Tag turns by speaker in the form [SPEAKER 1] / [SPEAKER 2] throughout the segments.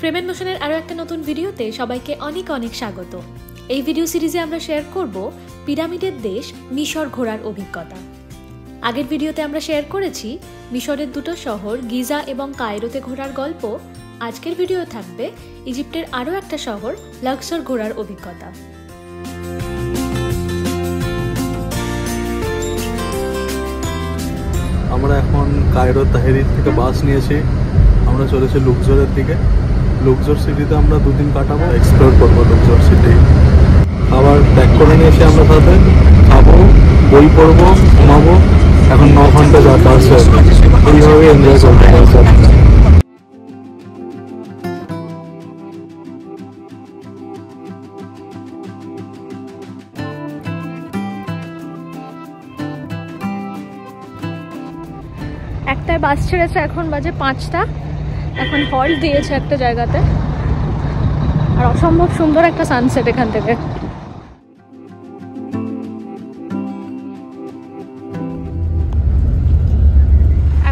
[SPEAKER 1] Frame and মোশনের আরো একটা নতুন ভিডিওতে সবাইকে অনেক অনেক স্বাগত। এই ভিডিও সিরিজে আমরা শেয়ার করব পিরামিডের দেশ মিশর ঘোরার অভিজ্ঞতা। আগের ভিডিওতে আমরা শেয়ার করেছি মিশরের দুটো শহর গিজা এবং কায়রোতে ঘোরার গল্প। আজকের ভিডিও থাকবে ইজিপ্টের আরো একটা শহর লাক্সর ঘোরার অভিজ্ঞতা।
[SPEAKER 2] আমরা এখন কায়রো তাহেরির থেকে বাস নিয়েছি, আমরা চলেছি লুক্সরের দিকে। লুক্সর সিটিতে আমরা দুদিন কাটাবো, এক্সপ্লোর করবো লুক্সর সিটি। আবার ব্যাক করে নিয়ে এসে আমরা সাথে খাবো, বই পড়বো, ঘুমাবো। এখন 9 ঘন্টা যাত্রা আছে, এইভাবে এনজয় করতে পারছি।
[SPEAKER 1] একটার বাস ছেড়েছে, এখন বাজে 5টা। এখন হল্ট দিয়েছে একটা জায়গাতে, আর অসম্ভব সুন্দর একটা সানসেট এখান থেকে।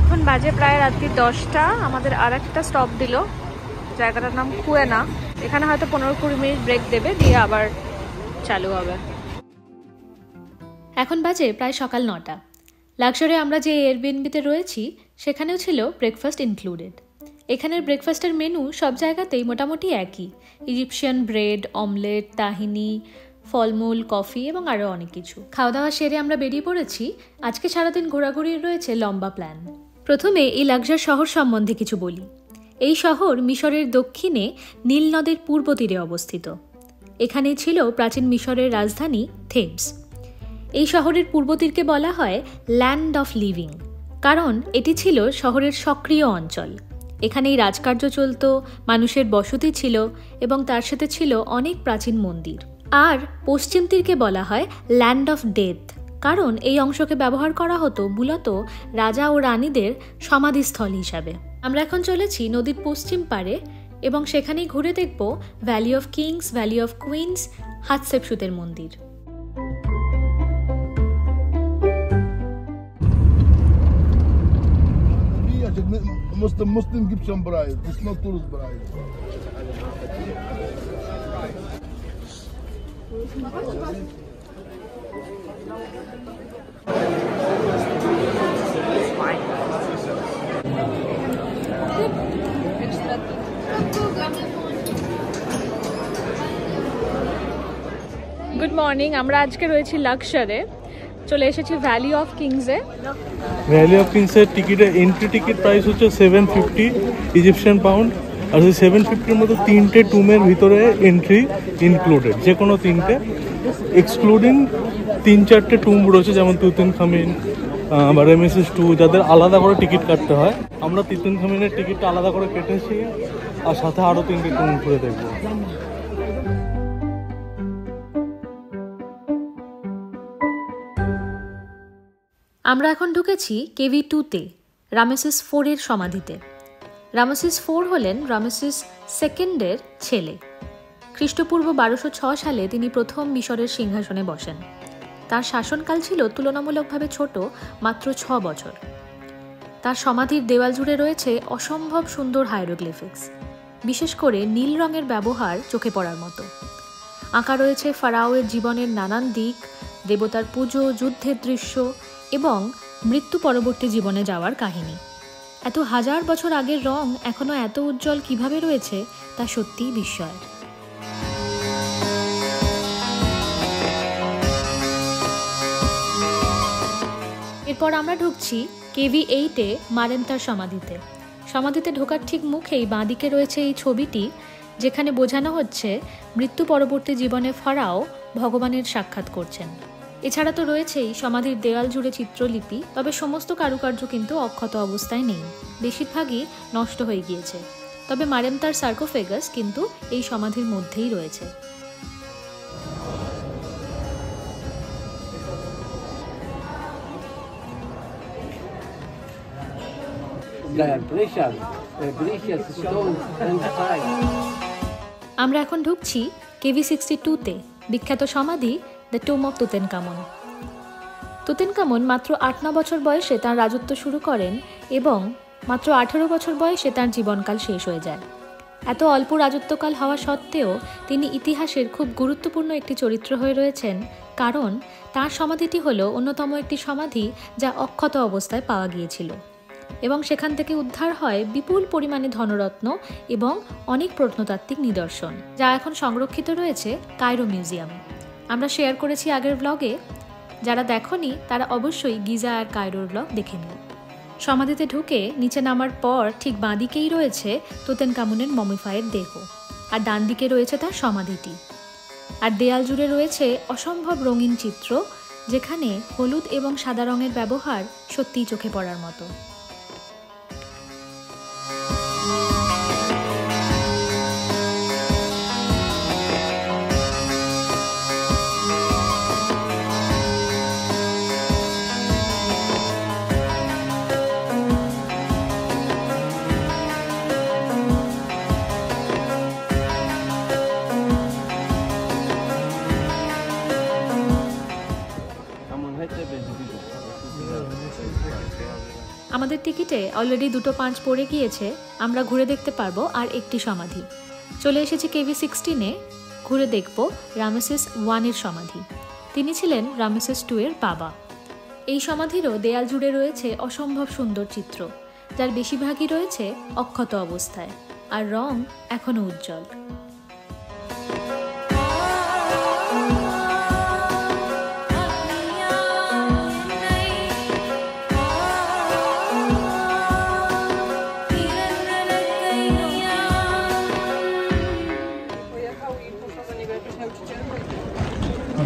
[SPEAKER 1] এখন বাজে প্রায় রাত্রি 10টা। আমাদের আর একটা স্টপ দিল, জায়গাটার নাম কুয়েনা। এখানে হয়তো 15-20 মিনিট ব্রেক দেবে, দিয়ে আবার চালু হবে। এখন বাজে প্রায় সকাল 9টা। লাক্সরে আমরা যে এয়ারবিএনবিতে রয়েছি সেখানেও ছিল ব্রেকফাস্ট ইনক্লুডেড। এখানের ব্রেকফাস্টের মেনু সব জায়গাতেই মোটামুটি একই, ইজিপশিয়ান ব্রেড, অমলেট, তাহিনি, ফলমূল, কফি এবং আরও অনেক কিছু। খাওয়া দাওয়া সেরে আমরা বেরিয়ে পড়েছি। আজকে সারাদিন ঘোরাঘুরির রয়েছে লম্বা প্ল্যান। প্রথমে এই লাক্সর শহর সম্বন্ধে কিছু বলি। এই শহর মিশরের দক্ষিণে নীল নদের পূর্ব তীরে অবস্থিত। এখানেই ছিল প্রাচীন মিশরের রাজধানী থেবস। এই শহরের পূর্ব তীরকে বলা হয় ল্যান্ড অফ লিভিং, কারণ এটি ছিল শহরের সক্রিয় অঞ্চল। এখানেই রাজকার্য চলত, মানুষের বসতি ছিল এবং তার সাথে ছিল অনেক প্রাচীন মন্দির। আর পশ্চিম তীরকে বলা হয় ল্যান্ড অফ ডেথ, কারণ এই অংশকে ব্যবহার করা হতো মূলত রাজা ও রানীদের সমাধিস্থল হিসাবে। আমরা এখন চলেছি নদীর পশ্চিম পাড়ে এবং সেখানেই ঘুরে দেখব valley of kings, valley of queens, হাতশেপসুতের মন্দির।
[SPEAKER 3] Muslim gibt schon Preis, das ist not Tourist Preis.
[SPEAKER 1] Good morning. আমরা আজকে রয়েছি লাক্সরে, চলে এসেছি ভ্যালি অফ কিংসে।
[SPEAKER 2] ভ্যালি অফ কিংসের টিকিটের এন্ট্রি টিকিট প্রাইস হচ্ছে 750 ইজিপশিয়ান পাউন্ড। আর সেই 750-র মধ্যে 3টে টুমের ভিতরে এন্ট্রি ইনক্লুডেড, যে কোনো 3টে, এক্সক্লুডিং 3-4টে টুম রয়েছে, যেমন তুতানখামেন বা রামেসেস II, যাদের আলাদা করে টিকিট কাটতে হয়। আমরা তুতানখামেনের টিকিটটা আলাদা করে কেটেছি, আর সাথে আরও 3টে টুম ঘুরে দেখবো।
[SPEAKER 1] আমরা এখন ঢুকেছি KV2-তে, রামেসেস IV এর সমাধিতে। রামেসেস IV হলেন রামেসেস II-এর ছেলে। খ্রিস্টপূর্ব 1206 সালে তিনি প্রথম মিশরের সিংহাসনে বসেন। তার শাসনকাল ছিল তুলনামূলকভাবে ছোট, মাত্র 6 বছর। তার সমাধির দেওয়াল জুড়ে রয়েছে অসম্ভব সুন্দর হাইরোগ্লিফিক্স, বিশেষ করে নীল রঙের ব্যবহার চোখে পড়ার মতো। আঁকা রয়েছে ফারাওয়ের জীবনের নানান দিক, দেবতার পুজো, যুদ্ধের দৃশ্য এবং মৃত্যু পরবর্তী জীবনে যাওয়ার কাহিনী। এত হাজার বছর আগের রং এখনো এত উজ্জ্বল কিভাবে রয়েছে তা সত্যিই বিস্ময়ের। এরপর আমরা ঢুকছি KV8-এ মারেন্তার সমাধিতে। সমাধিতে ঢোকার ঠিক মুখেই বাঁদিকে রয়েছে এই ছবিটি, যেখানে বোঝানো হচ্ছে মৃত্যু পরবর্তী জীবনে ফারাও ভগবানের সাক্ষাৎ করছেন। এছাড়া তো রয়েছেই সমাধির দেওয়াল জুড়ে চিত্রলিপি, তবে সমস্ত কারুকার্য কিন্তু অক্ষত অবস্থায় নেই, বেশিরভাগই নষ্ট হয়ে গিয়েছে। তবে মারেন্তার সার্কোফেগাস কিন্তু এই সমাধির মধ্যেই রয়েছে। আমরা এখন ঢুকছি KV62-তে, বিখ্যাত সমাধি দ্য টুম অফ তুতানখামন। তুতানখামন মাত্র 8-9 বছর বয়সে তাঁর রাজত্ব শুরু করেন এবং মাত্র 18 বছর বয়সে তাঁর জীবনকাল শেষ হয়ে যায়। এত অল্প রাজত্বকাল হওয়া সত্ত্বেও তিনি ইতিহাসের খুব গুরুত্বপূর্ণ একটি চরিত্র হয়ে রয়েছেন, কারণ তাঁর সমাধিটি হলো অন্যতম একটি সমাধি যা অক্ষত অবস্থায় পাওয়া গিয়েছিল এবং সেখান থেকে উদ্ধার হয় বিপুল পরিমাণে ধনরত্ন এবং অনেক প্রত্নতাত্ত্বিক নিদর্শন, যা এখন সংরক্ষিত রয়েছে কায়রো মিউজিয়ামে। আমরা শেয়ার করেছি আগের ব্লগে, যারা দেখোনি তারা অবশ্যই গিজা আর কায়রোর ব্লগ দেখে নিও। সমাধিতে ঢুকে নিচে নামার পর ঠিক বাঁদিকেই রয়েছে তুতেনকামুনের মমিফায়ের দেহ, আর ডান দিকে রয়েছে তার সমাধিটি। আর দেয়াল জুড়ে রয়েছে অসম্ভব রঙিন চিত্র, যেখানে হলুদ এবং সাদা রঙের ব্যবহার সত্যিই চোখে পড়ার মতো। আমাদের টিকিটে অলরেডি 2টো 5 পড়ে গিয়েছে, আমরা ঘুরে দেখতে পারবো আর একটি সমাধি। চলে এসেছি KV16-এ, ঘুরে দেখব রামেসিস 1-এর সমাধি। তিনি ছিলেন রামেসিস 2-এর বাবা। এই সমাধিরও দেয়াল জুড়ে রয়েছে অসম্ভব সুন্দর চিত্র, যার বেশিরভাগই রয়েছে অক্ষত অবস্থায়, আর রং এখনও উজ্জ্বল।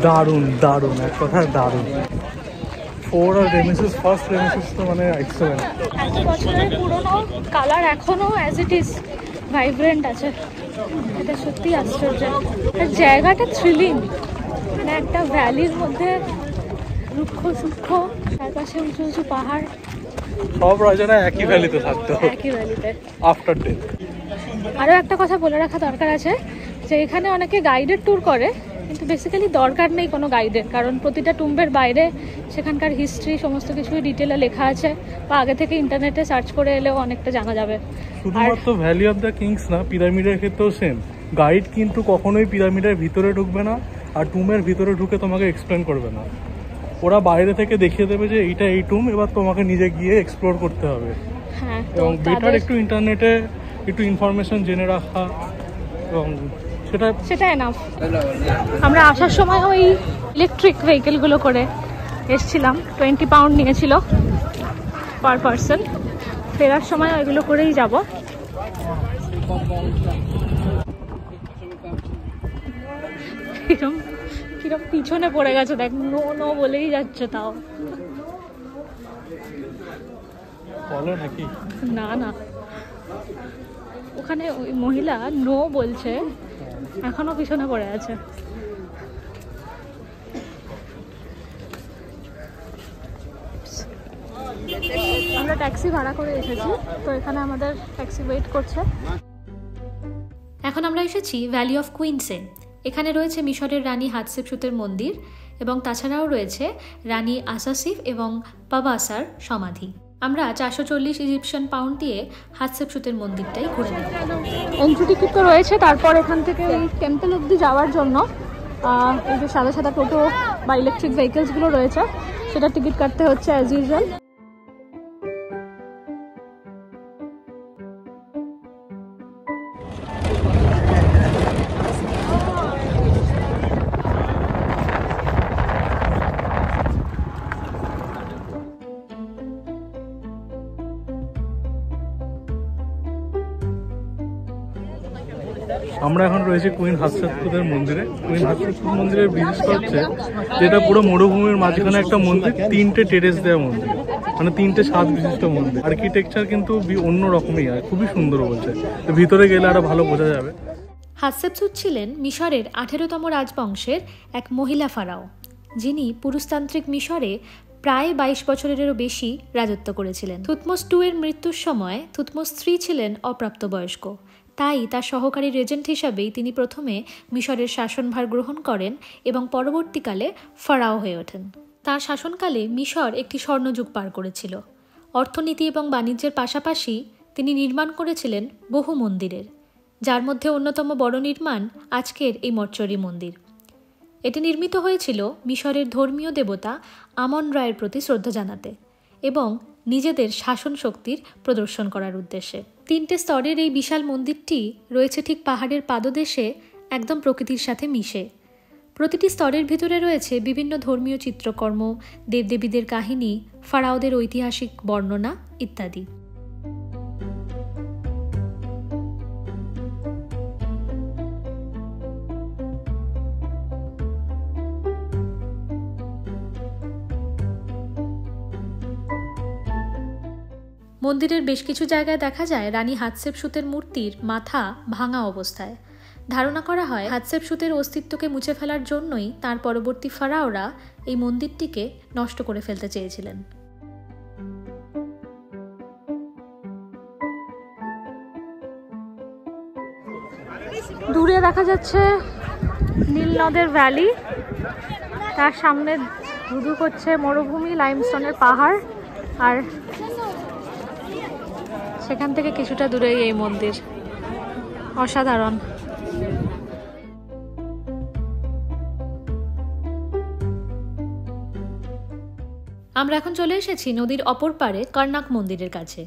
[SPEAKER 2] দারুণ দারুণ, এক কথায় দারুণ। 4 আর রেমেসিস, ফার্স্ট রেমেসিস তো মানে এক্সেলেন্ট।
[SPEAKER 1] এত বছরের পুরনো কালার এখনো অ্যাজ ইট ইজ ভাইব্রেন্ট আছে, এটা সত্যি আশ্চর্য। আর জায়গাটা থ্রিলিং, মানে একটা ভ্যালির মধ্যে রুক্ষ সূক্ষ্ম, চারপাশে উঁচু উঁচু পাহাড়,
[SPEAKER 2] সব রাজারা একই ভ্যালিতে থাকতো,
[SPEAKER 1] একই ভ্যালিতে
[SPEAKER 2] আফটার ডেথ।
[SPEAKER 1] আরও একটা কথা বলে রাখা দরকার আছে, যে এখানে অনেকে গাইডেড ট্যুর করে, কিন্তু বেসিক্যালি দরকার নেই কোনো গাইডের, কারণ প্রতিটা টুম্বের বাইরে সেখানকার হিস্ট্রি সমস্ত কিছুই ডিটেলে লেখা আছে, বা আগে থেকে ইন্টারনেটে সার্চ করে এলেও অনেকটা জানা যাবে।
[SPEAKER 2] শুধুমাত্র ভ্যালি অফ দ্য কিংস না, পিরামিডের ক্ষেত্রেও সেম। গাইড কিন্তু কখনোই পিরামিডের ভিতরে ঢুকবে না, আর টুমের ভিতরে ঢুকে তোমাকে এক্সপ্লেন করবে না। ওরা বাইরে থেকে দেখিয়ে দেবে যে এইটা এই টুম, এবার তোমাকে নিজে গিয়ে এক্সপ্লোর করতে হবে।
[SPEAKER 1] হ্যাঁ,
[SPEAKER 2] এবং বেটার একটু ইন্টারনেটে একটু ইনফরমেশন জেনে রাখা, এবং
[SPEAKER 1] সেটা এনাফ। আমরা আসার সময় ওই ইলেকট্রিক ভেহিকেলগুলো করে এসছিলাম, 20 পাউন্ড নিয়েছিল পার পারসন। ফেরার সময় ওইগুলো করেই যাব। কিরম কিরম পিছনে পড়ে গেছে দেখ, নো নো বলেই যাচ্ছে। তাও না না, ওখানে ওই মহিলা নো বলছে, এখনো পিছনে পড়ে আছে। আমরা ট্যাক্সি ভাড়া করে এসেছি, তো এখানে আমাদের ট্যাক্সি ওয়েট করছে। এখন আমরা এসেছি ভ্যালি অফ কুইন্সে। এখানে রয়েছে মিশরের রানী হাতশেপসুতের মন্দির, এবং তাছাড়াও রয়েছে রানী আসাসিফ এবং পাবাসার সমাধি। আমরা 440 ইজিপশিয়ান পাউন্ড দিয়ে হাতশেপসুতের মন্দিরটাই ঘুরে নেব। এন্ট্রি টিকিট তো রয়েছে, তারপর এখান থেকে এই টেম্পল অব্দি যাওয়ার জন্য এই যে সাদা সাদা টোটো বা ইলেকট্রিক ভেহিকেলসগুলো রয়েছে, সেটা টিকিট কাটতে হচ্ছে অ্যাজ ইউজুয়াল।
[SPEAKER 2] আমরা এখন রয়েছে কুইন হাতশেপসুতের মন্দিরে। কুইন হাতশেপসুত মন্দিরের বিশেষত্ব হচ্ছে যেটা পুরো মরুভূমির মাঝখানে একটা মন্দির, 3টে টেরেস দেওয়া মন্দির, মানে 3টে ছাদ বিশিষ্ট মন্দির। আর্কিটেকচার কিন্তু অন্য রকমই হয়, খুবই সুন্দর বলছে। তো ভিতরে গেলে আরো ভালো বোঝা যাবে।
[SPEAKER 1] হাতশেপসুত ছিলেন মিশরের 18তম রাজবংশের এক মহিলা ফারাও, যিনি পুরুষতান্ত্রিক মিশরে প্রায় 22 বছরেরও বেশি রাজত্ব করেছিলেন। থুতমোস II-এর মৃত্যুর সময় থুতমোস III ছিলেন অপ্রাপ্তবয়স্ক, তাই তার সহকারী রেজেন্ট হিসাবেই তিনি প্রথমে মিশরের শাসনভার গ্রহণ করেন এবং পরবর্তীকালে ফারাও হয়ে ওঠেন। তার শাসনকালে মিশর একটি স্বর্ণযুগ পার করেছিল। অর্থনীতি এবং বাণিজ্যের পাশাপাশি তিনি নির্মাণ করেছিলেন বহু মন্দিরের, যার মধ্যে অন্যতম বড় নির্মাণ আজকের এই মর্চরি মন্দির। এটি নির্মিত হয়েছিল মিশরের ধর্মীয় দেবতা আমন রায়ের প্রতি শ্রদ্ধা জানাতে এবং নিজেদের শাসন শক্তির প্রদর্শন করার উদ্দেশ্যে। 3টে স্তরের এই বিশাল মন্দিরটি রয়েছে ঠিক পাহাড়ের পাদদেশে, একদম প্রকৃতির সাথে মিশে। প্রতিটি স্তরের ভিতরে রয়েছে বিভিন্ন ধর্মীয় চিত্রকর্ম, দেবদেবীদের কাহিনী, ফারাওদের ঐতিহাসিক বর্ণনা ইত্যাদি। মন্দিরের বেশ কিছু জায়গায় দেখা যায় রানী হাতশেপসুতের মূর্তির মাথা ভাঙা অবস্থায়। ধারণা করা হয় হাতশেপসুতের অস্তিত্বকে মুছে ফেলার জন্যই তার পরবর্তী ফারাওরা এই মন্দিরটিকে নষ্ট করে ফেলতে চেয়েছিলেন। দূরে দেখা যাচ্ছে নীল নদের ভ্যালি, তার সামনে ধুধু করছে মরুভূমি, লাইমস্টোনের পাহাড়, আর সেখান থেকে কিছুটা দূরেই এই মন্দির। অসাধারণ। আমরা এখন চলে এসেছি নদীর অপর পারে কর্নাক মন্দিরের কাছে।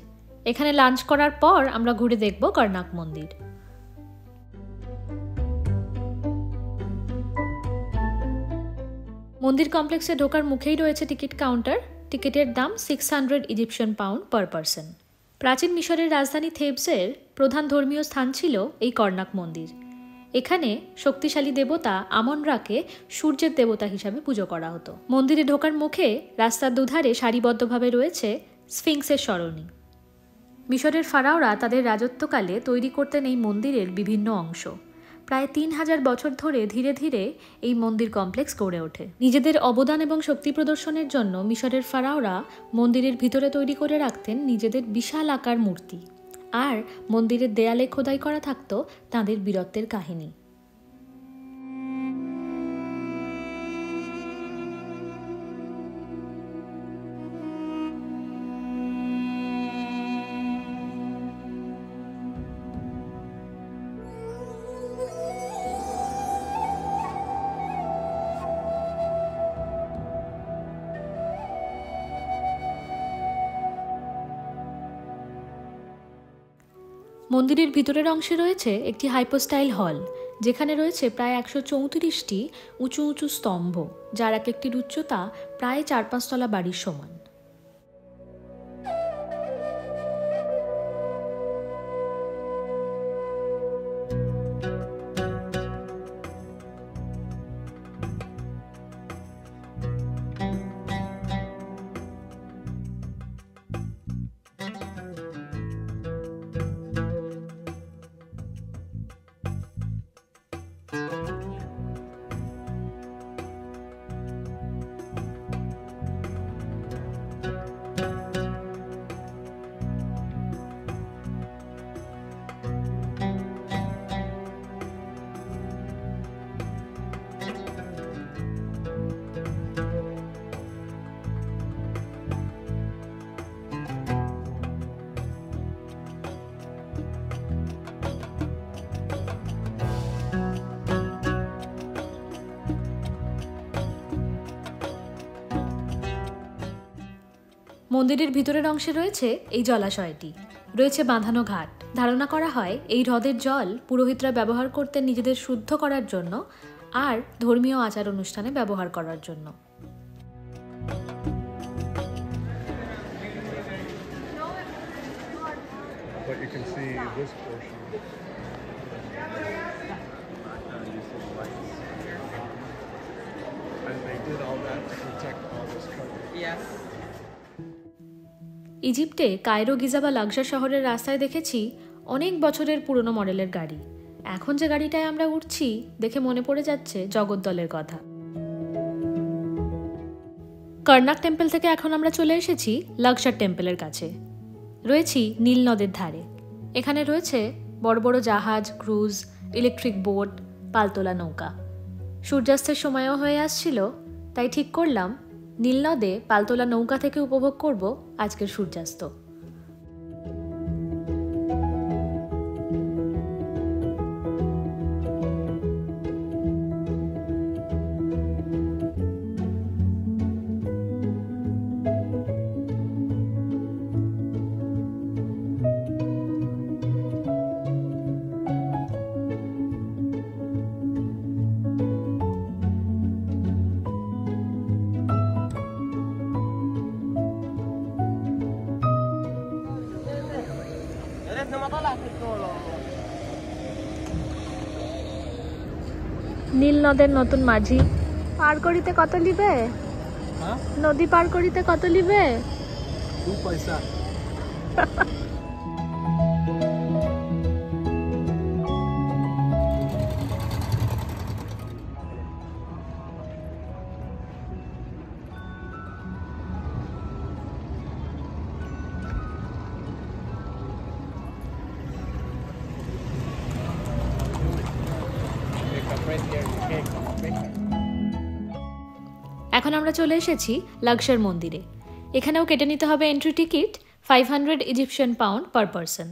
[SPEAKER 1] এখানে লাঞ্চ করার পর আমরা ঘুরে দেখব কর্নাক মন্দির। মন্দির কমপ্লেক্সে ঢোকার মুখেই রয়েছে টিকিট কাউন্টার। টিকিটের দাম 600 ইজিপশিয়ান পাউন্ড পার পারসন। প্রাচীন মিশরের রাজধানী থেবসের প্রধান ধর্মীয় স্থান ছিল এই কর্নাক মন্দির। এখানে শক্তিশালী দেবতা আমন রাকে সূর্যের দেবতা হিসাবে পুজো করা হতো। মন্দিরে ঢোকার মুখে রাস্তার দুধারে সারিবদ্ধভাবে রয়েছে স্ফিংসের সরণি। মিশরের ফারাওরা তাদের রাজত্বকালে তৈরি করতেন এই মন্দিরের বিভিন্ন অংশ। প্রায় 3000 বছর ধরে ধীরে ধীরে এই মন্দির কমপ্লেক্স গড়ে ওঠে। নিজেদের অবদান এবং শক্তি প্রদর্শনের জন্য মিশরের ফারাওরা মন্দিরের ভিতরে তৈরি করে রাখতেন নিজেদের বিশাল আকার মূর্তি, আর মন্দিরের দেয়ালে খোদাই করা থাকত তাঁদের বীরত্বের কাহিনী। মন্দিরের ভিতরের অংশে রয়েছে একটি হাইপোস্টাইল হল, যেখানে রয়েছে প্রায় 134টি উঁচু উঁচু স্তম্ভ, যার এক একটির উচ্চতা প্রায় 4-5 তলা বাড়ির সমান। মন্দিরের ভিতরের অংশে রয়েছে এই জলাশয়টি, রয়েছে বাঁধানো ঘাট। ধারণা করা হয় এই হ্রদের জল পুরোহিতরা ব্যবহার করতেন নিজেদের শুদ্ধ করার জন্য আর ধর্মীয় আচার অনুষ্ঠানে ব্যবহার করার জন্য।
[SPEAKER 4] But you can see this portion. And they did all that to protect all this country.
[SPEAKER 5] Yes.
[SPEAKER 1] ইজিপ্টে কায়রো, গিজা বা লাক্সা শহরের রাস্তায় দেখেছি অনেক বছরের পুরনো মডেলের গাড়ি। এখন যে গাড়িটায় আমরা উঠছি দেখে মনে পড়ে যাচ্ছে জগদ্দলের কথা। কর্নাক টেম্পল থেকে এখন আমরা চলে এসেছি লাক্সার টেম্পলের কাছে। রয়েছি নীল নদের ধারে। এখানে রয়েছে বড় বড় জাহাজ, ক্রুজ, ইলেকট্রিক বোট, পালতোলা নৌকা। সূর্যাস্তের সময়ও হয়ে আসছিল, তাই ঠিক করলাম নীল নদে পালতোলা নৌকা থেকে উপভোগ করব আজকের সূর্যাস্ত। নীল নদের নতুন মাঝি। পার করিতে কত লিবে? নদী পার করিতে কত লিবে?
[SPEAKER 2] 2 পয়সা।
[SPEAKER 1] এখন আমরা চলে এসেছি লাক্সার মন্দিরে। এখানেও কেটে নিতে হবে entry ticket 500 Egyptian pound per person.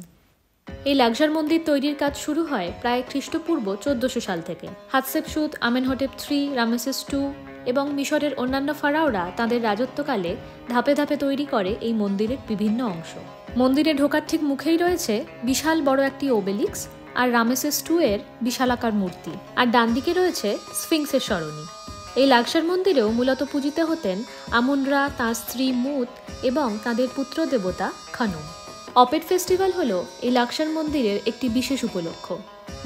[SPEAKER 1] এই লাক্সার মন্দির তৈরির কাজ শুরু হয় প্রায় খ্রিস্টপূর্ব 1400 সাল থেকে। হাতশেপসুত, আমেনহটেপ III, রামেসেস II এবং মিশরের অন্যান্য ফারাওরা তাদের রাজত্বকালে ধাপে ধাপে তৈরি করে এই মন্দিরের বিভিন্ন অংশ। মন্দিরে ঢোকার ঠিক মুখেই রয়েছে বিশাল বড় একটি ওবেলিক্স আর রামেসেস II এর বিশালাকার মূর্তি, আর ডান দিকে রয়েছে স্ফিংসের সরণি। এই লাক্সার মন্দিরেও মূলত পূজিত হতেন আমুনরা, তাঁর স্ত্রী মুত এবং তাঁদের পুত্র দেবতা খানুম। অপেট ফেস্টিভ্যাল হলো এই লাক্সার মন্দিরের একটি বিশেষ উপলক্ষ।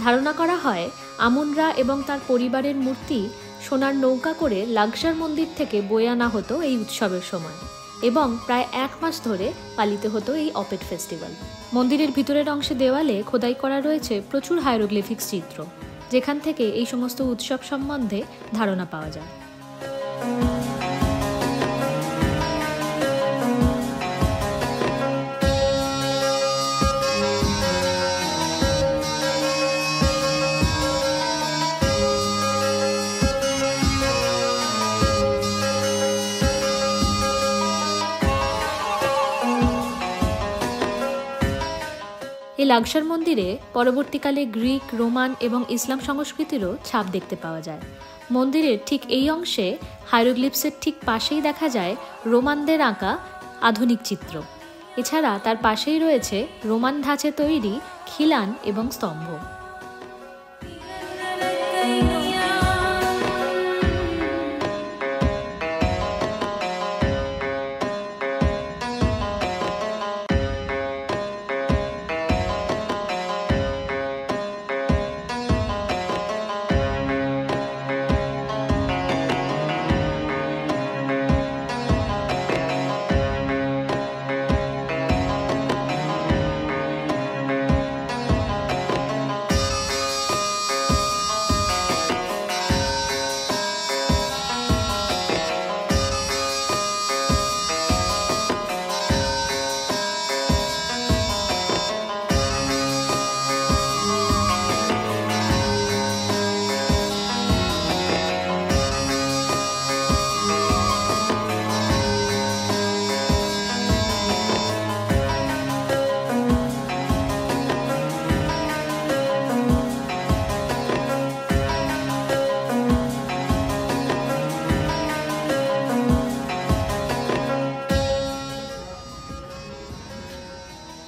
[SPEAKER 1] ধারণা করা হয় আমুনরা এবং তার পরিবারের মূর্তি সোনার নৌকা করে লাক্সার মন্দির থেকে বয়ে আনা হতো এই উৎসবের সময়, এবং প্রায় 1 মাস ধরে পালিত হতো এই অপেট ফেস্টিভ্যাল। মন্দিরের ভিতরের অংশে দেওয়ালে খোদাই করা রয়েছে প্রচুর হায়ারোগ্লিফিক্স চিত্র, যেখান থেকে এই সমস্ত উৎসব সম্বন্ধে ধারণা পাওয়া যায়। এই লাক্সার মন্দিরে পরবর্তীকালে গ্রিক, রোমান এবং ইসলাম সংস্কৃতিরও ছাপ দেখতে পাওয়া যায়। মন্দিরের ঠিক এই অংশে হাইরোগ্লিপসের ঠিক পাশেই দেখা যায় রোমানদের আঁকা আধুনিক চিত্র। এছাড়া তার পাশেই রয়েছে রোমান ধাঁচে তৈরি খিলান এবং স্তম্ভ।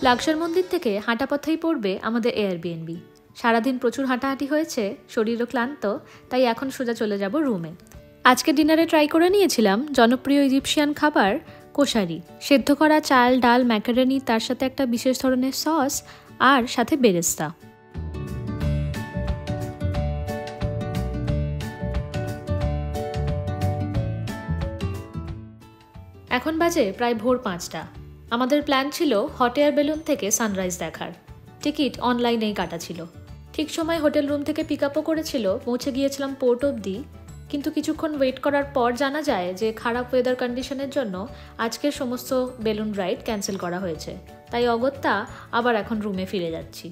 [SPEAKER 1] লাক্সার মন্দির থেকে হাঁটা পথেই পড়বে আমাদের এয়ারবিএনবি। সারাদিন প্রচুর হাঁটাহাঁটি হয়েছে, শরীরও ক্লান্ত, তাই এখন সোজা চলে যাব রুমে। আজকে ডিনারে ট্রাই করে নিয়েছিলাম জনপ্রিয় ইজিপশিয়ান খাবার কোশারি, সেদ্ধ করা চাল, ডাল, ম্যাকারনি, তার সাথে একটা বিশেষ ধরনের সস আর সাথে বেরেস্তা। এখন বাজে প্রায় ভোর 5টা। আমাদের প্ল্যান ছিল হট এয়ার বেলুন থেকে সানরাইজ দেখার। টিকিট অনলাইনেই কাটা ছিল। ঠিক সময় হোটেল রুম থেকে পিক আপও করেছিল, পৌঁছে গিয়েছিলাম পোর্ট অবধি। কিন্তু কিছুক্ষণ ওয়েট করার পর জানা যায় যে খারাপ ওয়েদার কন্ডিশনের জন্য আজকের সমস্ত বেলুন রাইড ক্যান্সেল করা হয়েছে। তাই অগত্যা আবার এখন রুমে ফিরে যাচ্ছি।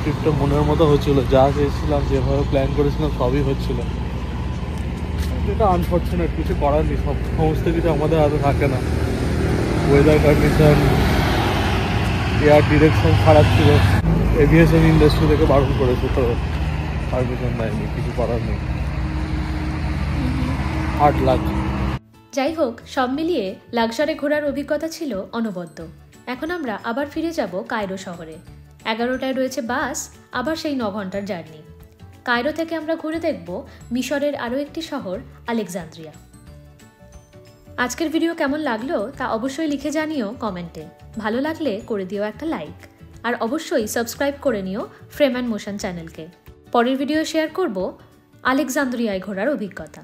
[SPEAKER 2] ট্রিপটা মনের মতো হচ্ছিল, যা চেয়েছিলাম, যেভাবে প্ল্যান করেছিলাম সবই হচ্ছিল। এটা আনফর্চুনেট, কিছু করার নেই, সমস্ত কিছু আমাদের হাতে থাকে না। ওয়েদার কন্ডিশন, এয়ার ডিরেকশন খারাপ ছিল, এভিয়েশন ইন্ডাস্ট্রি থেকে বারণ করেছে, তো পারমিশন নেয়নি, কিছু করার নেই। 8 লাখ।
[SPEAKER 1] যাই হোক, সব মিলিয়ে লাক্সারে ঘোরার অভিজ্ঞতা ছিল অনবদ্য। এখন আমরা আবার ফিরে যাব কায়রো শহরে। 11টায় রয়েছে বাস, আবার সেই 9 ঘন্টার জার্নি। কায়রো থেকে আমরা ঘুরে দেখব মিশরের আরও একটি শহর, আলেকজান্দ্রিয়া। আজকের ভিডিও কেমন লাগলো তা অবশ্যই লিখে জানিও কমেন্টে। ভালো লাগলে করে দিও একটা লাইক, আর অবশ্যই সাবস্ক্রাইব করে নিও ফ্রেম অ্যান্ড মোশন চ্যানেলকে। পরের ভিডিও শেয়ার করব আলেকজান্দ্রিয়ায় ঘোরার অভিজ্ঞতা।